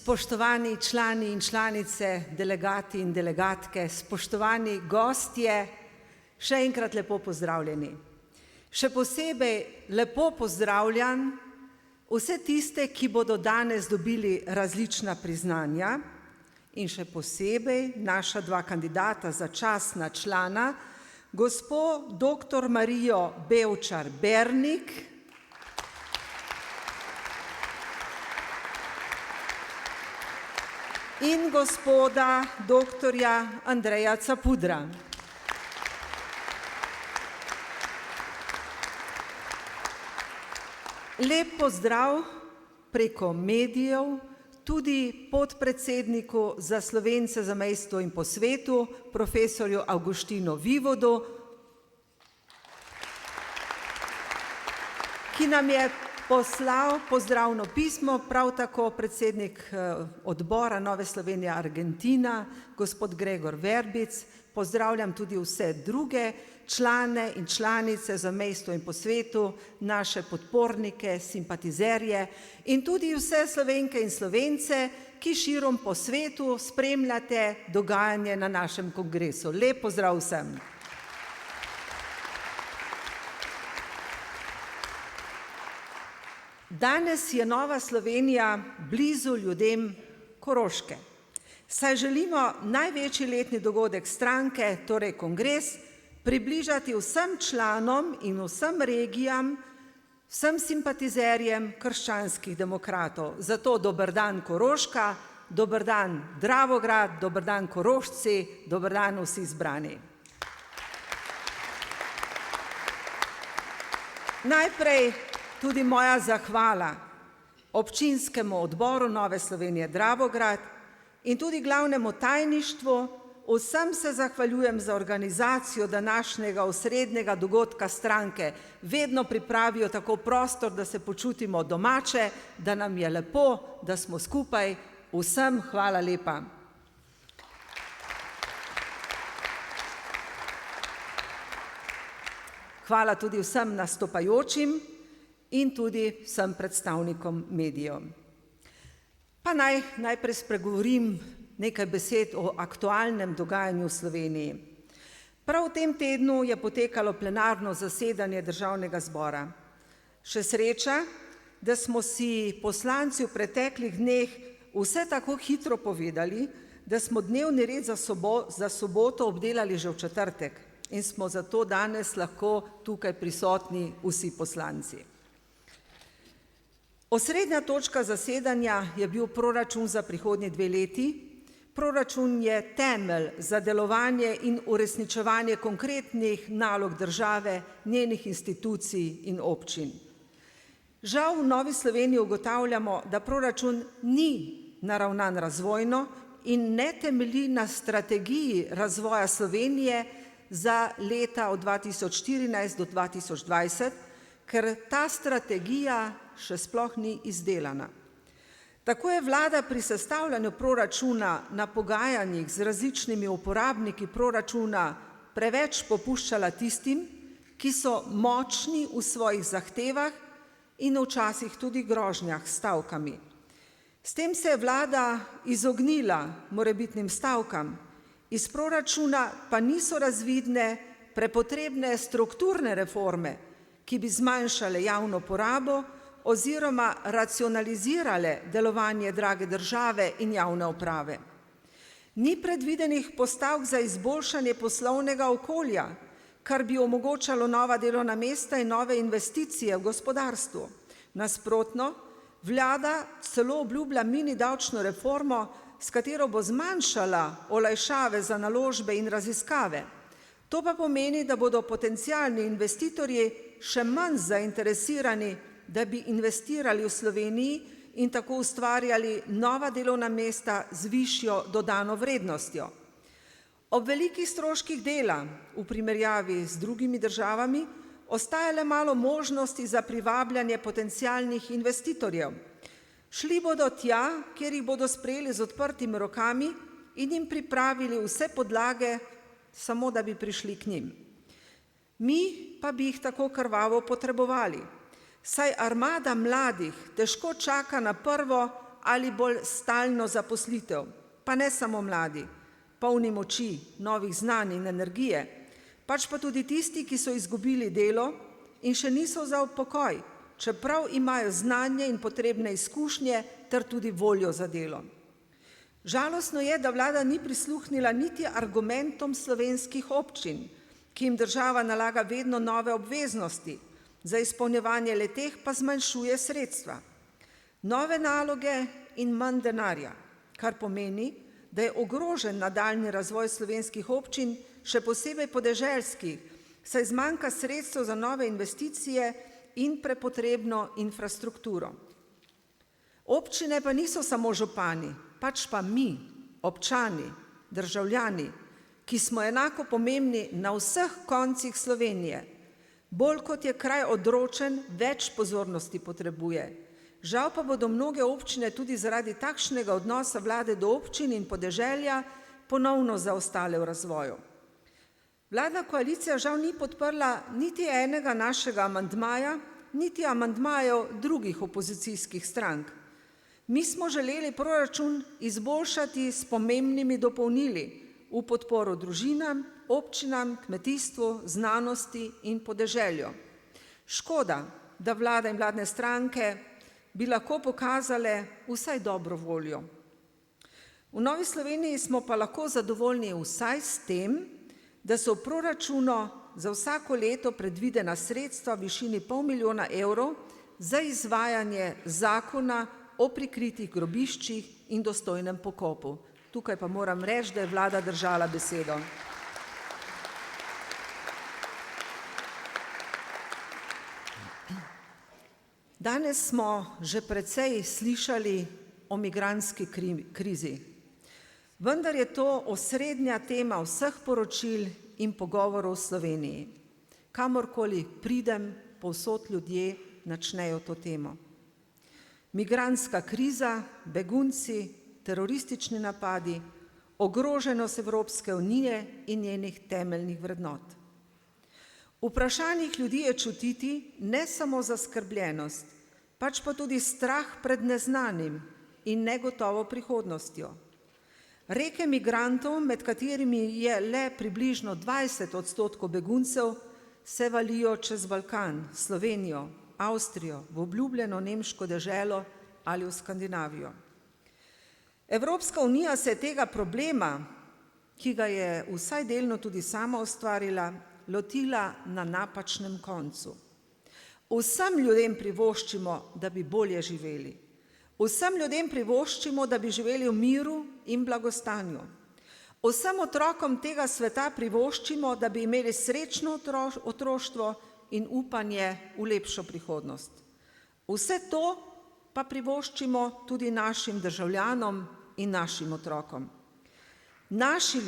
Spoštovani člani in članice, delegati in delegatke, spoštovani gostje, še enkrat lepo pozdravljeni. Še posebej lepo pozdravljam vse tiste, ki bodo danes dobili različna priznanja, in še posebej naša dva kandidata za častna člana, gospod dr. Marijo Bevčar Bernik in gospoda dr. Andreja Capudra. Lep pozdrav preko medijev tudi podpredsedniku za Slovence v zamejstvu in po svetu, profesorju Avguštinu Vivodu, ki nam je poslal pozdravno pismo, prav tako predsednik odbora Nove Slovenije Argentina, gospod Gregor Verbic. Pozdravljam tudi vse druge člane in članice za zamejstvu in po svetu, naše podpornike, simpatizerje in tudi vse Slovenke in Slovence, ki širom po svetu spremljate dogajanje na našem kongresu. Lep pozdrav vsem. Danes je Nova Slovenija blizu ljudem Koroške. Saj želimo največji letni dogodek stranke, torej kongres, približati vsem članom in vsem regijam, vsem simpatizerjem krščanskih demokratov. Zato dober dan Koroška, dober dan Dravograd, dober dan Korošci, dober dan vsi izbrani. Najprej tudi moja zahvala občinskemu odboru Nove Slovenije Dravograd in tudi glavnemu tajništvu. Vsem se zahvaljujem za organizacijo današnjega osrednjega dogodka stranke. Vedno pripravijo tako prostor, da se počutimo domače, da nam je lepo, da smo skupaj. Vsem hvala lepa. Hvala tudi vsem nastopajočim in tudi vsem predstavnikom medijev. Pa najprej spregovorim nekaj besed o aktualnem dogajanju v Sloveniji. Prav v tem tednu je potekalo plenarno zasedanje Državnega zbora. Še sreča, da smo si poslanci v preteklih dneh vse tako hitro povedali, da smo dnevni red za soboto obdelali že v četrtek in smo zato danes lahko tukaj prisotni vsi poslanci. Osrednja točka zasedanja je bil proračun za prihodnji 2 leti. Proračun je temelj za delovanje in uresničevanje konkretnih nalog države, njenih institucij in občin. Žal v Novi Sloveniji ugotavljamo, da proračun ni naravnan razvojno in ne temelji na strategiji razvoja Slovenije za leta od 2014 do 2020, ker ta strategija še sploh ni izdelana. Tako je vlada pri sestavljanju proračuna na pogajanjih z različnimi uporabniki proračuna preveč popuščala tistim, ki so močni v svojih zahtevah in včasih tudi grožnjah s stavkami. S tem se je vlada izognila morebitnim stavkam, iz proračuna pa niso razvidne prepotrebne strukturne reforme, ki bi zmanjšale javno porabo oziroma racionalizirale delovanje drage države in javne uprave. Ni predvidenih postavk za izboljšanje poslovnega okolja, kar bi omogočalo nova delovna mesta in nove investicije v gospodarstvu. Nasprotno, vlada celo obljublja mini davčno reformo, s katero bo zmanjšala olajšave za naložbe in raziskave. To pa pomeni, da bodo potencialni investitorji še manj zainteresirani, da bi investirali v Sloveniji in tako ustvarjali nova delovna mesta z višjo dodano vrednostjo. Ob velikih stroških dela v primerjavi z drugimi državami ostaja le malo možnosti za privabljanje potencialnih investitorjev. Šli bodo tja, kjer jih bodo sprejeli z odprtimi rokami in jim pripravili vse podlage, samo da bi prišli k njim. Mi pa bi jih tako krvavo potrebovali. Saj armada mladih težko čaka na prvo ali bolj stalno zaposlitev, pa ne samo mladi, polni moči, novih znanj in energije, pač pa tudi tisti, ki so izgubili delo in še niso za pokoj, čeprav imajo znanje in potrebne izkušnje ter tudi voljo za delo. Žalostno je, da vlada ni prisluhnila niti argumentom slovenskih občin, ki jim država nalaga vedno nove obveznosti, za izpolnjevanje le-teh pa zmanjšuje sredstva. Nove naloge in manj denarja, kar pomeni, da je ogrožen nadaljnji razvoj slovenskih občin, še posebej podeželskih, saj zmanjka sredstev za nove investicije in prepotrebno infrastrukturo. Občine pa niso samo župani, pač pa mi, občani, državljani, ki smo enako pomembni na vseh koncih Slovenije. Bolj kot je kraj odročen, več pozornosti potrebuje. Žal pa bodo mnoge občine tudi zaradi takšnega odnosa vlade do občin in podeželja ponovno zaostale v razvoju. Vladna koalicija žal ni podprla niti enega našega amandmaja, niti amandmajev drugih opozicijskih strank. Mi smo želeli proračun izboljšati s pomembnimi dopolnili v podporo družinam, občinam, kmetijstvu, znanosti in podeželju. Škoda, da vlada in vladne stranke bi lahko pokazale vsaj dobro voljo. V Novi Sloveniji smo pa lahko zadovoljni vsaj s tem, da so v proračunu za vsako leto predvidena sredstva v višini 500 milijona evrov za izvajanje zakona o prikritih grobiščih in dostojnem pokopu. Tukaj pa moram reči, da je vlada držala besedo. Danes smo že precej slišali o migrantski krizi, vendar je to osrednja tema vseh poročil in pogovorov v Sloveniji. Kamorkoli pridem, povsod ljudje načnejo to temo. Migrantska kriza, begunci, teroristični napadi, ogroženost Evropske unije in njenih temeljnih vrednot. V vprašanjih ljudi je čutiti ne samo zaskrbljenost, pač pa tudi strah pred neznanim in negotovo prihodnostjo. Reke migrantov, med katerimi je le približno 20% beguncev, se valijo čez Balkan, Slovenijo, Avstrijo, v obljubljeno nemško deželo ali v Skandinavijo. Evropska unija se je tega problema, ki ga je vsaj delno tudi sama ustvarila, lotila na napačnem koncu. Vsem ljudem privoščimo, da bi bolje živeli. Vsem ljudem privoščimo, da bi živeli v miru in blagostanju. Vsem otrokom tega sveta privoščimo, da bi imeli srečno otroštvo in upanje v lepšo prihodnost. Vse to pa privoščimo tudi našim državljanom in našim otrokom. Naši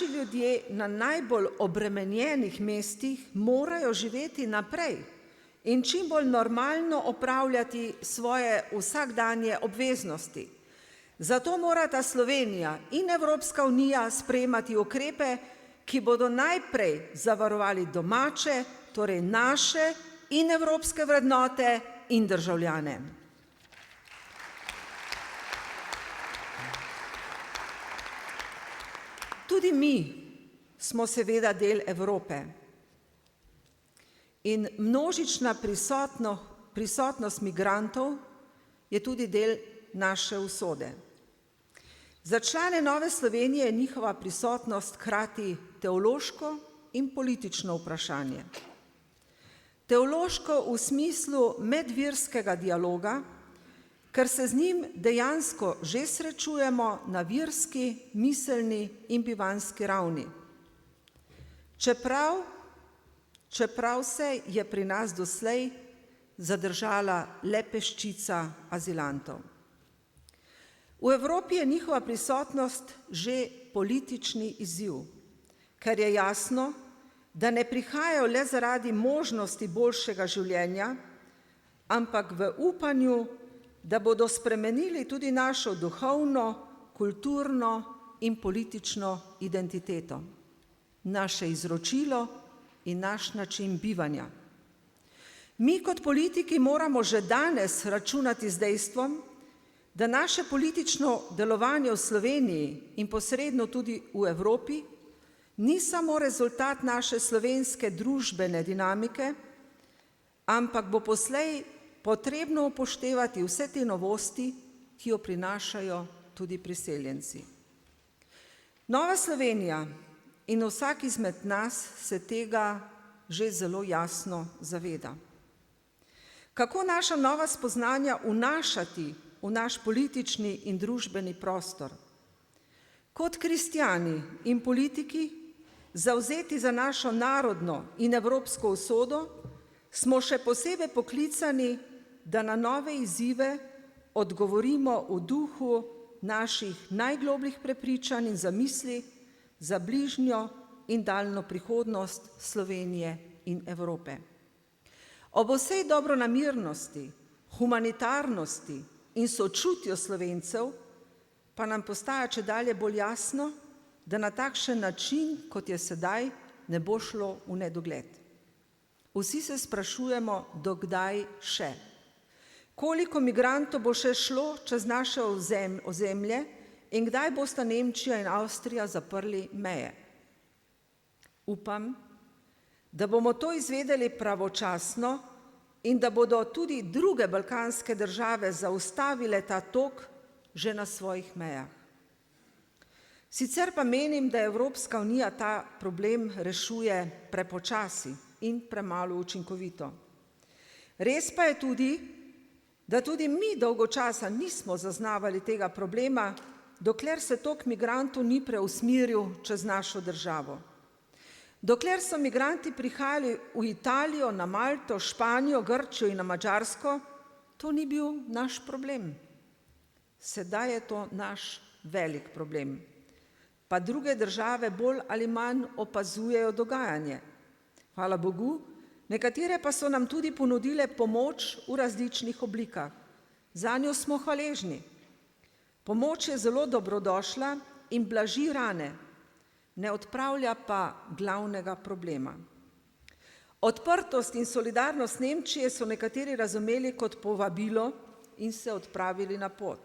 ljudje na najbolj obremenjenih mestih morajo živeti naprej in čim bolj normalno opravljati svoje vsakdanje obveznosti. Zato morata Slovenija in Evropska unija sprejemati ukrepe, ki bodo najprej zavarovali domače, torej naše in evropske vrednote in državljane. Tudi mi smo seveda del Evrope in množična prisotnost migrantov je tudi del naše usode. Za člane Nove Slovenije je njihova prisotnost hkrati teološko in politično vprašanje. Teološko v smislu medverskega dialoga, ker se z njim dejansko že srečujemo na verski, miselni in bivanjski ravni. Čeprav se je pri nas doslej zadržala le peščica azilantov. V Evropi je njihova prisotnost že politični izziv, ker je jasno, da ne prihajajo le zaradi možnosti boljšega življenja, ampak v upanju, da bodo spremenili tudi našo duhovno, kulturno in politično identiteto, naše izročilo in naš način bivanja. Mi kot politiki moramo že danes računati z dejstvom, da naše politično delovanje v Sloveniji in posredno tudi v Evropi ni samo rezultat naše slovenske družbene dinamike, ampak bo poslej potrebno upoštevati vse te novosti, ki jo prinašajo tudi priseljenci. Nova Slovenija in vsak izmed nas se tega že zelo jasno zaveda. Kako naša nova spoznanja vnašati v naš politični in družbeni prostor? Kot kristjani in politiki, zavzeti za našo narodno in evropsko usodo, smo še posebej poklicani, da na nove izzive odgovorimo v duhu naših najglobljih prepričanj in zamisli za bližnjo in daljno prihodnost Slovenije in Evrope. Ob vsej dobronamernosti, humanitarnosti in sočutju Slovencev pa nam postaja čedalje bolj jasno, da na takšen način, kot je sedaj, ne bo šlo v nedogled. Vsi se sprašujemo, do kdaj še. Koliko migrantov bo še šlo čez naše ozemlje in kdaj bosta Nemčija in Avstrija zaprli meje? Upam, da bomo to izvedeli pravočasno in da bodo tudi druge balkanske države zaustavile ta tok že na svojih mejah. Sicer pa menim, da Evropska unija ta problem rešuje prepočasi in premalo učinkovito. Res pa je tudi, da tudi mi dolgo časa nismo zaznavali tega problema, dokler se tok migrantov ni preusmeril čez našo državo. Dokler so migranti prihajali v Italijo, na Malto, Španijo, Grčijo in na Madžarsko, to ni bil naš problem. Sedaj je to naš velik problem. Pa druge države bolj ali manj opazujejo dogajanje. Hvala Bogu, nekatere pa so nam tudi ponudile pomoč v različnih oblikah. Zanjo smo hvaležni. Pomoč je zelo dobrodošla in blaži rane, ne odpravlja pa glavnega problema. Odprtost in solidarnost Nemčije so nekateri razumeli kot povabilo in se odpravili na pot.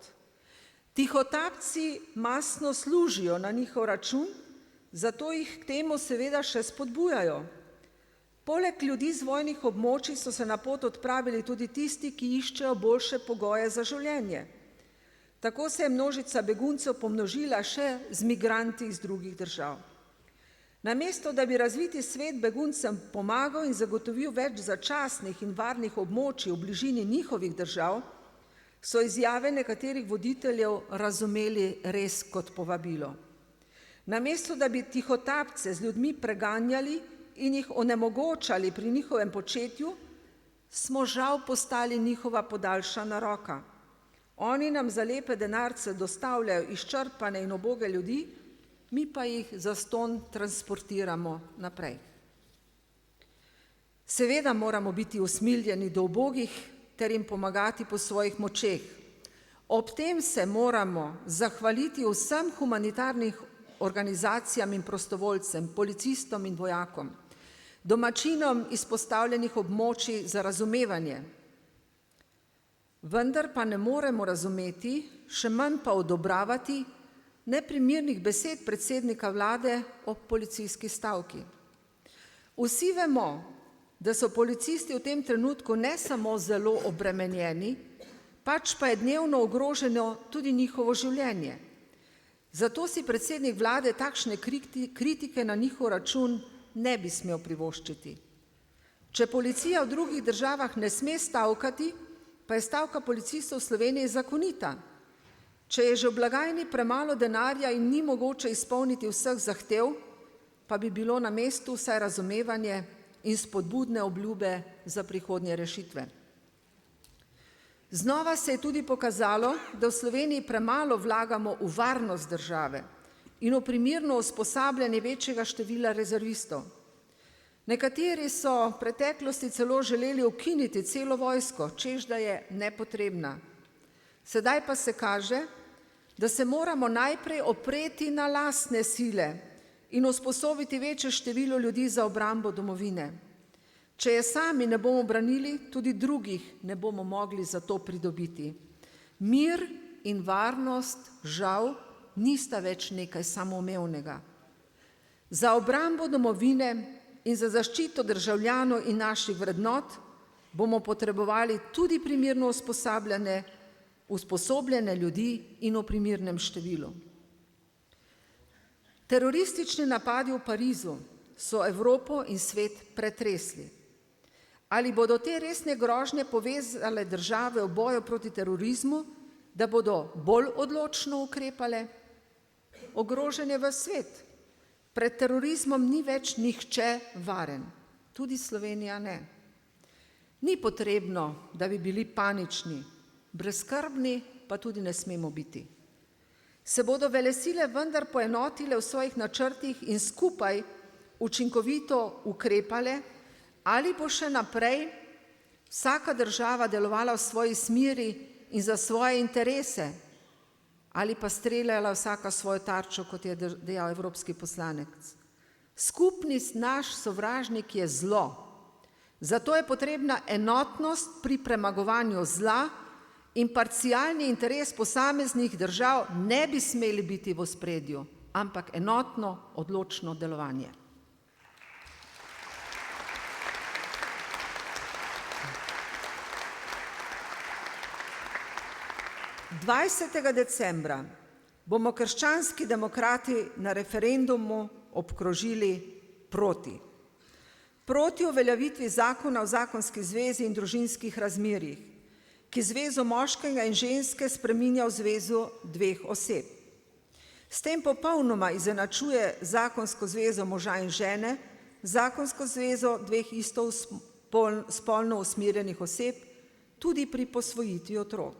Tihotapci mastno služijo na njihov račun, zato jih k temu seveda še spodbujajo. Poleg ljudi z vojnih območij so se na pot odpravili tudi tisti, ki iščejo boljše pogoje za življenje. Tako se je množica beguncev pomnožila še z migranti iz drugih držav. Namesto da bi razviti svet beguncem pomagal in zagotovil več začasnih in varnih območij v bližini njihovih držav, so izjave nekaterih voditeljev razumeli res kot povabilo. Namesto da bi tihotapce z ljudmi preganjali in jih onemogočali pri njihovem početju, smo žal postali njihova podaljšana roka. Oni nam za lepe denarce dostavljajo izčrpane in uboge ljudi, mi pa jih zastonj transportiramo naprej. Seveda moramo biti usmiljeni do ubogih ter jim pomagati po svojih močeh. Ob tem se moramo zahvaliti vsem humanitarnim organizacijam in prostovoljcem, policistom in vojakom, domačinom izpostavljenih območij za razumevanje. Vendar pa ne moremo razumeti, še manj pa odobravati neprimernih besed predsednika vlade ob policijski stavki. Vsi vemo, da so policisti v tem trenutku ne samo zelo obremenjeni, pač pa je dnevno ogroženo tudi njihovo življenje. Zato si predsednik vlade takšne kritike na njihov račun ne bi smel privoščiti. Če policija v drugih državah ne sme stavkati, pa je stavka policistov v Sloveniji zakonita. Če je že v blagajni premalo denarja in ni mogoče izpolniti vseh zahtev, pa bi bilo na mestu vsaj razumevanje in spodbudne obljube za prihodnje rešitve. Znova se je tudi pokazalo, da v Sloveniji premalo vlagamo v varnost države in v primerno usposabljanje večjega števila rezervistov. Nekateri so v preteklosti celo želeli ukiniti celo vojsko, češ da je nepotrebna. Sedaj pa se kaže, da se moramo najprej opreti na lastne sile in usposobiti večje število ljudi za obrambo domovine. Če je sami ne bomo branili, tudi drugih ne bomo mogli za to pridobiti. Mir in varnost, žal, nista več nekaj samoumevnega. Za obrambo domovine in za zaščito državljanov in naših vrednot bomo potrebovali tudi primerno usposobljene ljudi in v primernem številu. Teroristični napadi v Parizu so Evropo in svet pretresli. Ali bodo te resne grožnje povezale države v boju proti terorizmu, da bodo bolj odločno ukrepale? Ogrožen je ves svet. Pred terorizmom ni več nihče varen, tudi Slovenija ne. Ni potrebno, da bi bili panični, brezskrbni pa tudi ne smemo biti. Se bodo velesile vendar poenotile v svojih načrtih in skupaj učinkovito ukrepale, ali bo še naprej vsaka država delovala v svoji smeri in za svoje interese, ali pa streljala vsaka svojo tarčo, kot je dejal evropski poslanec. Skupni naš sovražnik je zlo, zato je potrebna enotnost pri premagovanju zla in parcialni interes posameznih držav ne bi smeli biti v ospredju, ampak enotno, odločno delovanje. Decembra 20. bomo krščanski demokrati na referendumu obkrožili proti. Proti uveljavitvi zakona o zakonski zvezi in družinskih razmerjih, ki zvezo moškega in ženske spreminja v zvezo dveh oseb. S tem popolnoma izenačuje zakonsko zvezo moža in žene, zakonsko zvezo dveh istospolno usmerjenih oseb, tudi pri posvojitvi otrok.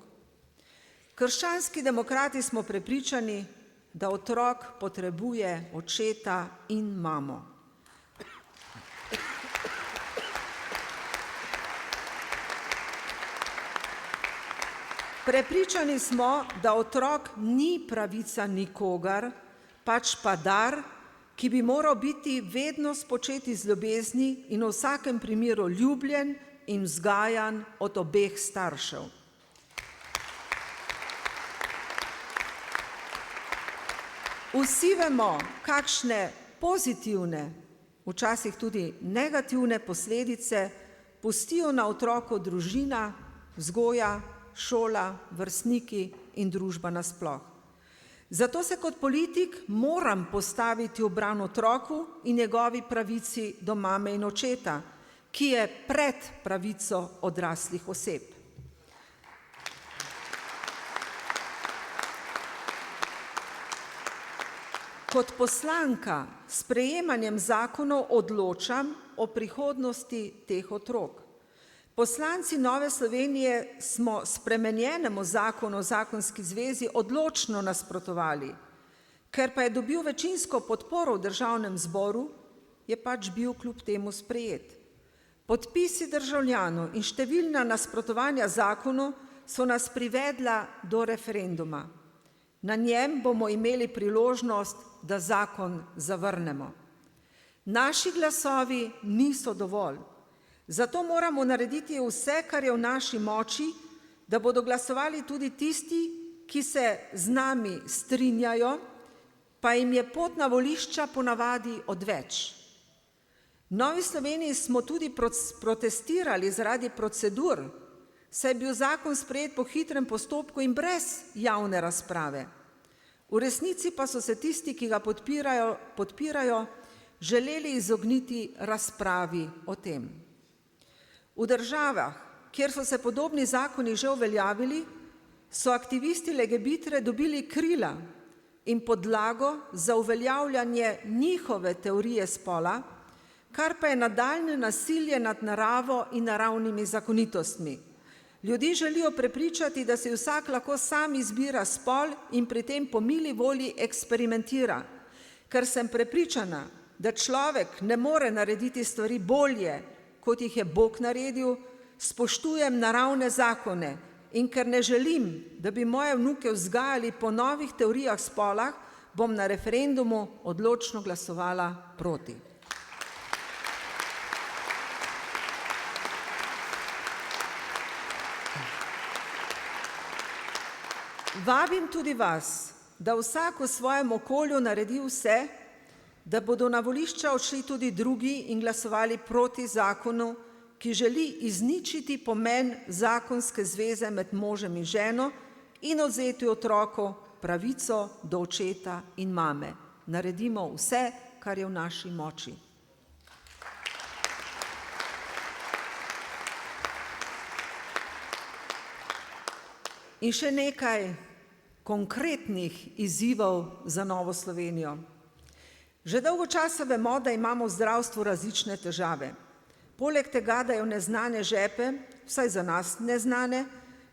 Krščanski demokrati smo prepričani, da otrok potrebuje očeta in mamo. Prepričani smo, da otrok ni pravica nikogar, pač pa dar, ki bi moral biti vedno spočet iz ljubezni in v vsakem primeru ljubljen in vzgajan od obeh staršev. Vsi vemo, kakšne pozitivne, včasih tudi negativne posledice pustijo na otroku družina, vzgoja, šola, vrstniki in družba nasploh. Zato se kot politik moram postaviti v bran otroku in njegovi pravici do mame in očeta, ki je pred pravico odraslih oseb. Kot poslanka s sprejemanjem zakonov odločam o prihodnosti teh otrok. Poslanci Nove Slovenije smo spremenjenemu zakonu o zakonski zvezi odločno nasprotovali, ker pa je dobil večinsko podporo v državnem zboru, je pač bil kljub temu sprejet. Podpisi državljanov in številna nasprotovanja zakonu so nas privedla do referenduma. Na njem bomo imeli priložnost, da zakon zavrnemo. Naši glasovi niso dovolj. Zato moramo narediti vse, kar je v naši moči, da bodo glasovali tudi tisti, ki se z nami strinjajo, pa jim je pot na volišča ponavadi odveč. V Novi Sloveniji smo tudi protestirali zaradi procedur, saj je bil zakon sprejet po hitrem postopku in brez javne razprave. V resnici pa so se tisti, ki ga podpirajo, želeli izogniti razpravi o tem. V državah, kjer so se podobni zakoni že uveljavili, so aktivisti Legebitre dobili krila in podlago za uveljavljanje njihove teorije spola, kar pa je nadaljnje nasilje nad naravo in naravnimi zakonitostmi. Ljudi želijo prepričati, da si vsak lahko sam izbira spol in pri tem po mili volji eksperimentira. Ker sem prepričana, da človek ne more narediti stvari bolje, kot jih je Bog naredil, spoštujem naravne zakone in ker ne želim, da bi moje vnuke vzgajali po novih teorijah spola, bom na referendumu odločno glasovala proti. Vabim tudi vas, da vsak v svojem okolju naredi vse, da bodo na volišča odšli tudi drugi in glasovali proti zakonu, ki želi izničiti pomen zakonske zveze med možem in ženo in odvzeti otroku pravico do očeta in mame. Naredimo vse, kar je v naši moči. In še nekaj konkretnih izzivov za Novo Slovenijo. Že dolgo časa vemo, da imamo v zdravstvu različne težave. Poleg tega, da je v neznane žepe, vsaj za nas neznane,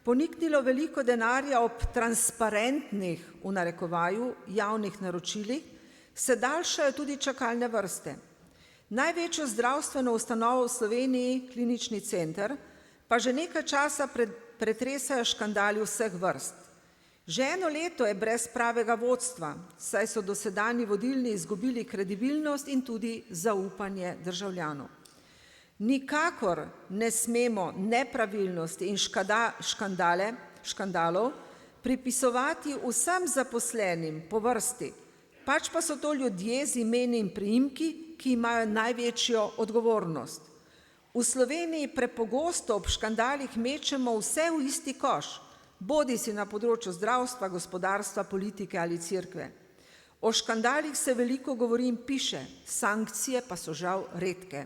poniknilo veliko denarja ob transparentnih, v narekovaju, javnih naročilih, se daljšajo tudi čakalne vrste. Največjo zdravstveno ustanovo v Sloveniji, Klinični center, pa že nekaj časa pretresajo škandali vseh vrst. Že eno leto je brez pravega vodstva, saj so dosedanji vodilni izgubili kredibilnost in tudi zaupanje državljanov. Nikakor ne smemo nepravilnosti in škandalov pripisovati vsem zaposlenim po vrsti, pač pa so to ljudje z imeni in priimki, ki imajo največjo odgovornost. V Sloveniji prepogosto ob škandalih mečemo vse v isti koš, bodisi na področju zdravstva, gospodarstva, politike ali cerkve. O škandalih se veliko govori in piše, sankcije pa so žal redke.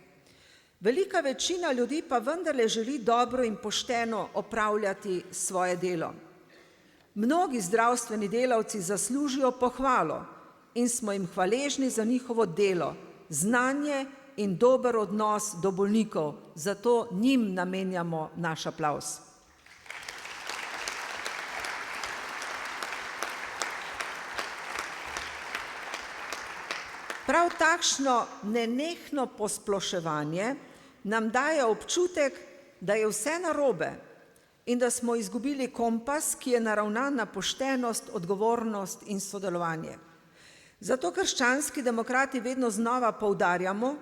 Velika večina ljudi pa vendarle želi dobro in pošteno opravljati svoje delo. Mnogi zdravstveni delavci zaslužijo pohvalo in smo jim hvaležni za njihovo delo, znanje in dober odnos do bolnikov, zato njim namenjamo naš aplavz. Prav takšno nenehno posploševanje nam daje občutek, da je vse narobe in da smo izgubili kompas, ki je naravnan na poštenost, odgovornost in sodelovanje. Zato krščanski demokrati vedno znova poudarjamo,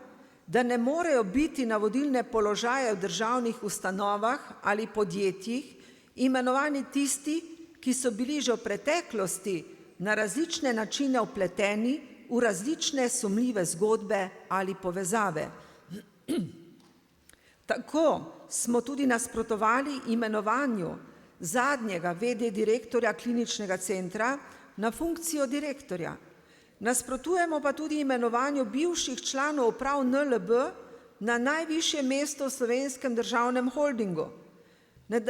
da ne morejo biti na vodilne položaje v državnih ustanovah ali podjetjih imenovani tisti, ki so bili že v preteklosti na različne načine vpleteni v različne sumljive zgodbe ali povezave. Tako smo tudi nasprotovali imenovanju zadnjega v.d. direktorja Kliničnega centra na funkcijo direktorja. Nasprotujemo pa tudi imenovanju bivših članov uprav NLB na najvišje mesto v Slovenskem državnem holdingu.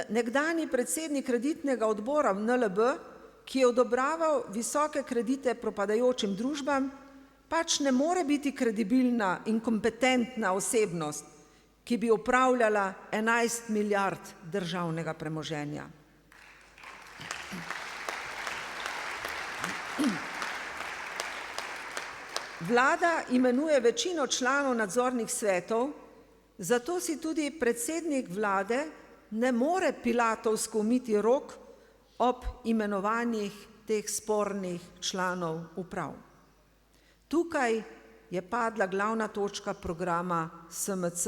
Nekdanji predsednik kreditnega odbora v NLB, ki je odobraval visoke kredite propadajočim družbam, pač ne more biti kredibilna in kompetentna osebnost, ki bi upravljala 11 milijard državnega premoženja. Vlada imenuje večino članov nadzornih svetov, zato si tudi predsednik vlade ne more pilatovsko umiti rok ob imenovanjih teh spornih članov uprav. Tukaj je padla glavna točka programa SMC,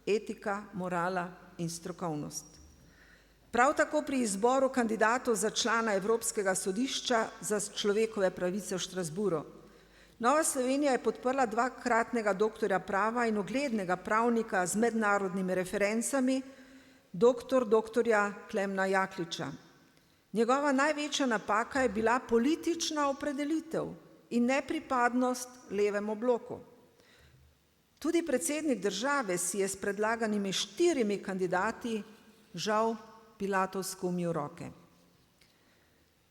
etika, morala in strokovnost. Prav tako pri izboru kandidatov za člana Evropskega sodišča za človekove pravice v Štrasburu. Nova Slovenija je podprla dvakratnega doktorja prava in uglednega pravnika z mednarodnimi referencami, doktorja Klemna Jakliča. Njegova največja napaka je bila politična opredelitev in nepripadnost levemu bloku. Tudi predsednik države si je s predlaganimi 4 kandidati žal pilatovsko umil roke.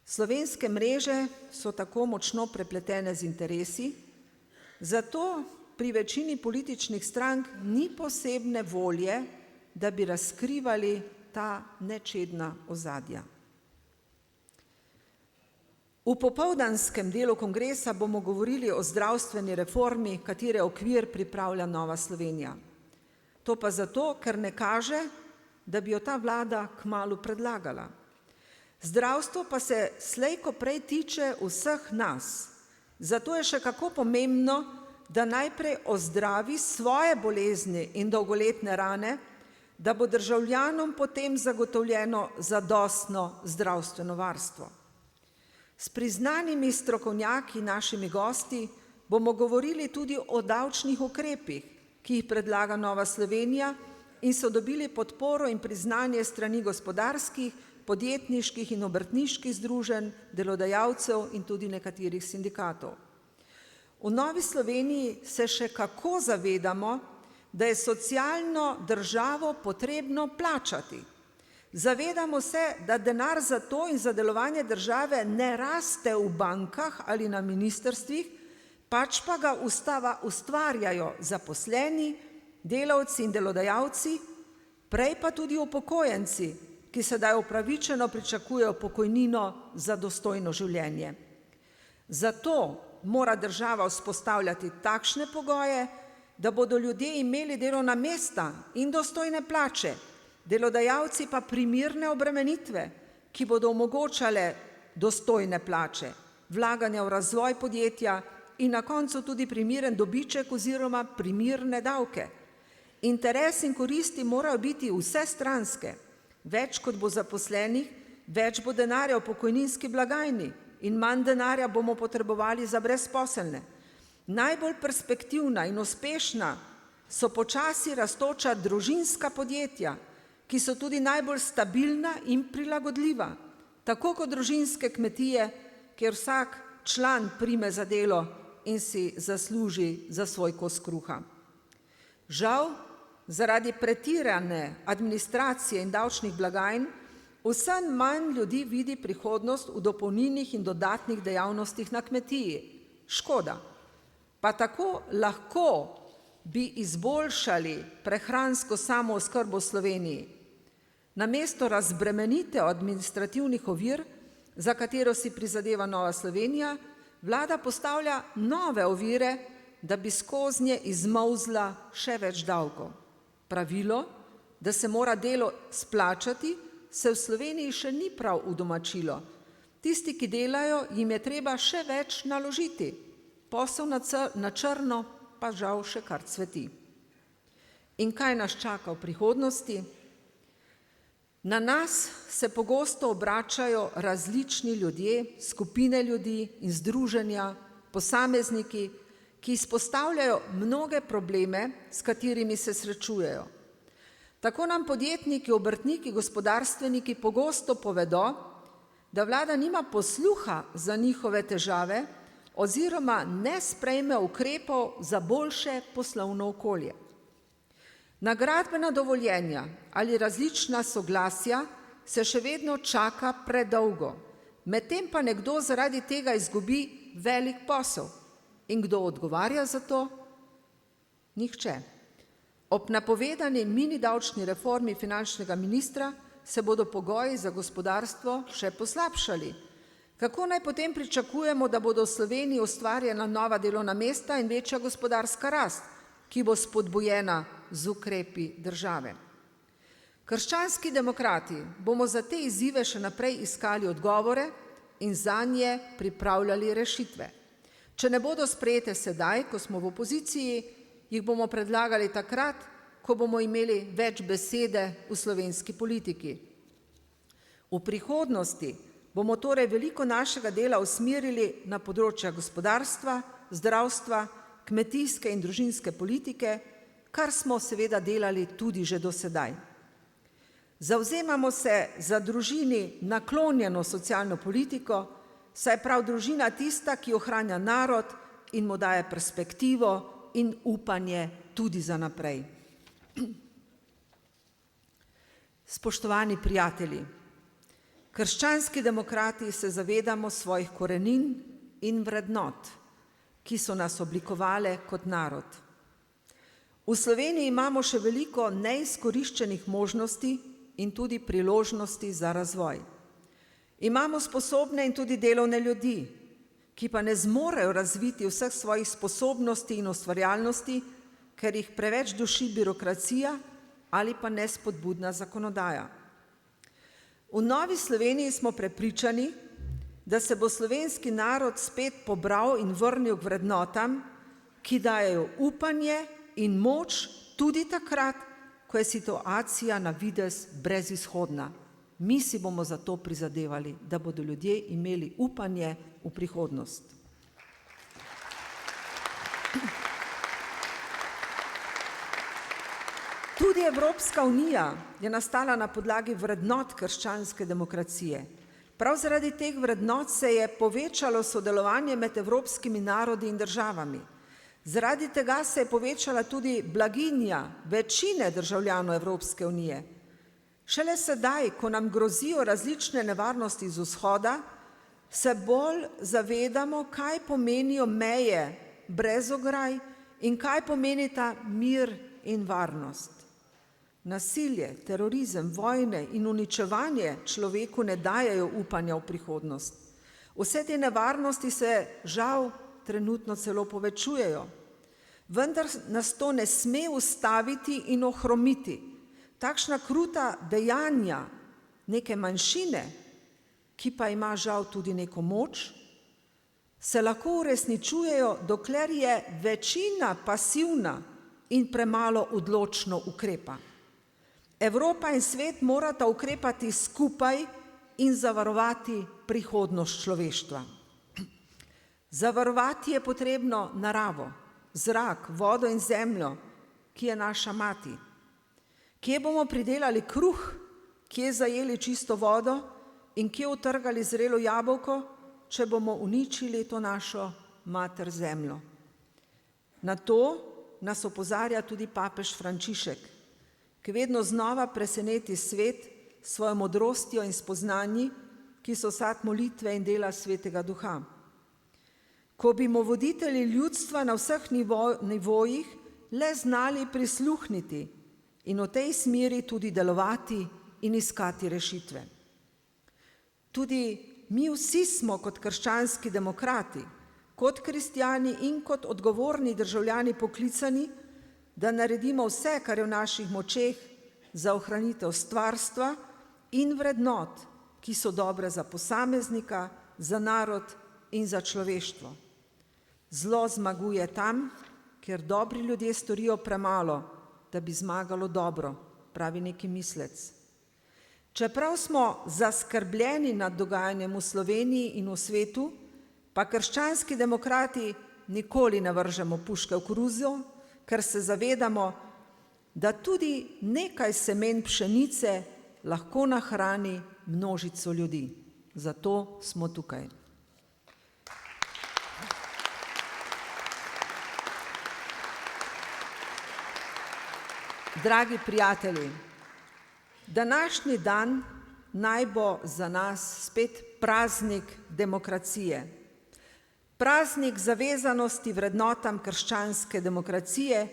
Slovenske mreže so tako močno prepletene z interesi, zato pri večini političnih strank ni posebne volje, da bi razkrivali ta nečedna ozadja. V popoldanskem delu kongresa bomo govorili o zdravstveni reformi, katere okvir pripravlja Nova Slovenija. To pa zato, ker ne kaže, da bi jo ta vlada kmalu predlagala. Zdravstvo pa se slej ko prej tiče vseh nas, Zato je še kako pomembno, da najprej ozdravi svoje bolezni in dolgoletne rane, da bo državljanom potem zagotovljeno zadostno zdravstveno varstvo. S priznanimi strokovnjaki, našimi gosti, bomo govorili tudi o davčnih ukrepih, ki jih predlaga Nova Slovenija in so dobili podporo in priznanje strani gospodarskih, podjetniških in obrtniških združenj, delodajalcev in tudi nekaterih sindikatov. V Novi Sloveniji se še kako zavedamo, da je socialno državo potrebno plačati. Zavedamo se, da denar za to in za delovanje države ne raste v bankah ali na ministrstvih, pač pa ga ustvarjajo zaposleni, delavci in delodajalci, prej pa tudi upokojenci, ki sedaj upravičeno pričakujejo pokojnino za dostojno življenje. Zato mora država vzpostavljati takšne pogoje, da bodo ljudje imeli delovna mesta in dostojne plače, delodajalci pa primerne obremenitve, ki bodo omogočale dostojne plače, vlaganja v razvoj podjetja in na koncu tudi primeren dobiček oziroma primerne davke. Interes in koristi morajo biti vsestranske. Več kot bo zaposlenih, več bo denarja v pokojninski blagajni in manj denarja bomo potrebovali za brezposelne. Najbolj perspektivna in uspešna so počasi rastoča družinska podjetja, ki so tudi najbolj stabilna in prilagodljiva, tako kot družinske kmetije, kjer vsak član prime za delo in si zasluži za svoj kos kruha. Žal, zaradi pretirane administracije in davčnih blagajn, vse manj ljudi vidi prihodnost v dopolnilnih in dodatnih dejavnostih na kmetiji. Škoda. Pa tako lahko bi izboljšali prehransko samooskrbo v Sloveniji. Namesto razbremenitev administrativnih ovir, za katero si prizadeva Nova Slovenija, vlada postavlja nove ovire, da bi skoznje izmolzla še več davkov. Pravilo, da se mora delo splačati, se v Sloveniji še ni prav udomačilo. Tisti, ki delajo, jim je treba še več naložiti. Posel na črno pa žal še kar cveti. In kaj nas čaka v prihodnosti? Na nas se pogosto obračajo različni ljudje, skupine ljudi in združenja, posamezniki, ki izpostavljajo mnoge probleme, s katerimi se srečujejo. Tako nam podjetniki, obrtniki, gospodarstveniki pogosto povedo, da vlada nima posluha za njihove težave oziroma ne sprejme ukrepov za boljše poslovno okolje. Na gradbena dovoljenja ali različna soglasja se še vedno čaka predolgo, medtem pa nekdo zaradi tega izgubi velik posel. In kdo odgovarja za to? Nihče. Ob napovedani mini davčni reformi finančnega ministra se bodo pogoji za gospodarstvo še poslabšali. Kako naj potem pričakujemo, da bodo v Sloveniji ustvarjena nova delovna mesta in večja gospodarska rast, ki bo spodbujena z ukrepi države? Krščanski demokrati bomo za te izzive še naprej iskali odgovore in zanje pripravljali rešitve. Če ne bodo sprejete sedaj, ko smo v opoziciji, jih bomo predlagali takrat, ko bomo imeli več besede v slovenski politiki. V prihodnosti bomo torej veliko našega dela usmerili na področja gospodarstva, zdravstva, kmetijske in družinske politike, kar smo seveda delali tudi že do sedaj. Zavzemamo se za družini naklonjeno socialno politiko, saj je prav družina tista, ki ohranja narod in mu daje perspektivo in upanje tudi za naprej. Spoštovani prijatelji, krščanski demokrati se zavedamo svojih korenin in vrednot, ki so nas oblikovale kot narod. V Sloveniji imamo še veliko neizkoriščenih možnosti in tudi priložnosti za razvoj. Imamo sposobne in tudi delovne ljudi, ki pa ne zmorejo razviti vseh svojih sposobnosti in ustvarjalnosti, ker jih preveč duši birokracija ali pa nespodbudna zakonodaja. V Novi Sloveniji smo prepričani, da se bo slovenski narod spet pobral in vrnil k vrednotam, ki dajejo upanje in moč tudi takrat, ko je situacija na videz brezizhodna. Mi si bomo za to prizadevali, da bodo ljudje imeli upanje v prihodnost. Tudi Evropska unija je nastala na podlagi vrednot krščanske demokracije. Prav zaradi teh vrednot se je povečalo sodelovanje med evropskimi narodi in državami. Zaradi tega se je povečala tudi blaginja večine državljanov Evropske unije. Šele sedaj, ko nam grozijo različne nevarnosti iz vzhoda, se bolj zavedamo, kaj pomenijo meje brez ograj in kaj pomenita mir in varnost. Nasilje, terorizem, vojne in uničevanje človeku ne dajejo upanja v prihodnost. Vse te nevarnosti se žal trenutno celo povečujejo. Vendar nas to ne sme ustaviti in ohromiti. Takšna kruta dejanja neke manjšine, ki pa ima žal tudi neko moč, se lahko uresničujejo, dokler je večina pasivna in premalo odločno ukrepa. Evropa in svet morata ukrepati skupaj in zavarovati prihodnost človeštva. Zavarovati je potrebno naravo, zrak, vodo in zemljo, ki je naša mati. Kje bomo pridelali kruh, kje zajeli čisto vodo in kje utrgali zrelo jabolko, če bomo uničili to našo mater zemljo. Na to nas opozarja tudi papež Frančišek, ki vedno znova preseneti svet s svojo modrostjo in spoznanji, ki so sad molitve in dela Svetega Duha. Ko bi mu voditelji ljudstva na vseh nivojih le znali prisluhniti in v tej smeri tudi delovati in iskati rešitve. Tudi mi vsi smo kot krščanski demokrati, kot kristjani in kot odgovorni državljani poklicani, da naredimo vse, kar je v naših močeh za ohranitev stvarstva in vrednot, ki so dobre za posameznika, za narod in za človeštvo. Zlo zmaguje tam, kjer dobri ljudje storijo premalo, da bi zmagalo dobro, pravi neki mislec. Čeprav smo zaskrbljeni nad dogajanjem v Sloveniji in v svetu, pa krščanski demokrati nikoli ne vržemo puške v koruzo, ker se zavedamo, da tudi nekaj semen pšenice lahko nahrani množico ljudi. Zato smo tukaj. Dragi prijatelji, današnji dan naj bo za nas spet praznik demokracije. Praznik zavezanosti vrednotam krščanske demokracije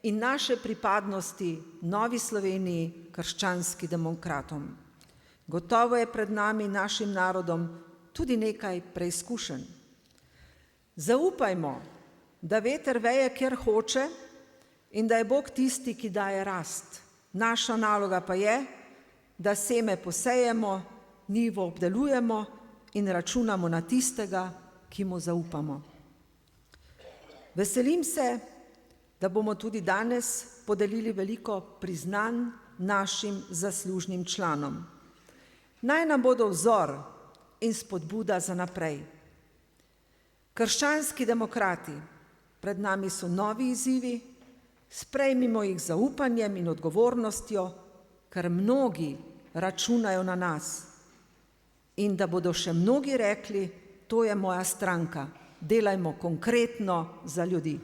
in naše pripadnosti Novi Sloveniji, krščanskim demokratom. Gotovo je pred nami, našim narodom, tudi nekaj preizkušenj. Zaupajmo, da veter veje, kjer hoče, in da je Bog tisti, ki daje rast. Naša naloga pa je, da seme posejemo, njivo obdelujemo in računamo na tistega, ki mu zaupamo. Veselim se, da bomo tudi danes podelili veliko priznanj našim zaslužnim članom. Naj nam bodo vzor in spodbuda za naprej. Krščanski demokrati, pred nami so novi izzivi, sprejmimo jih z zaupanjem in odgovornostjo, ker mnogi računajo na nas. In da bodo še mnogi rekli, to je moja stranka, delajmo konkretno za ljudi.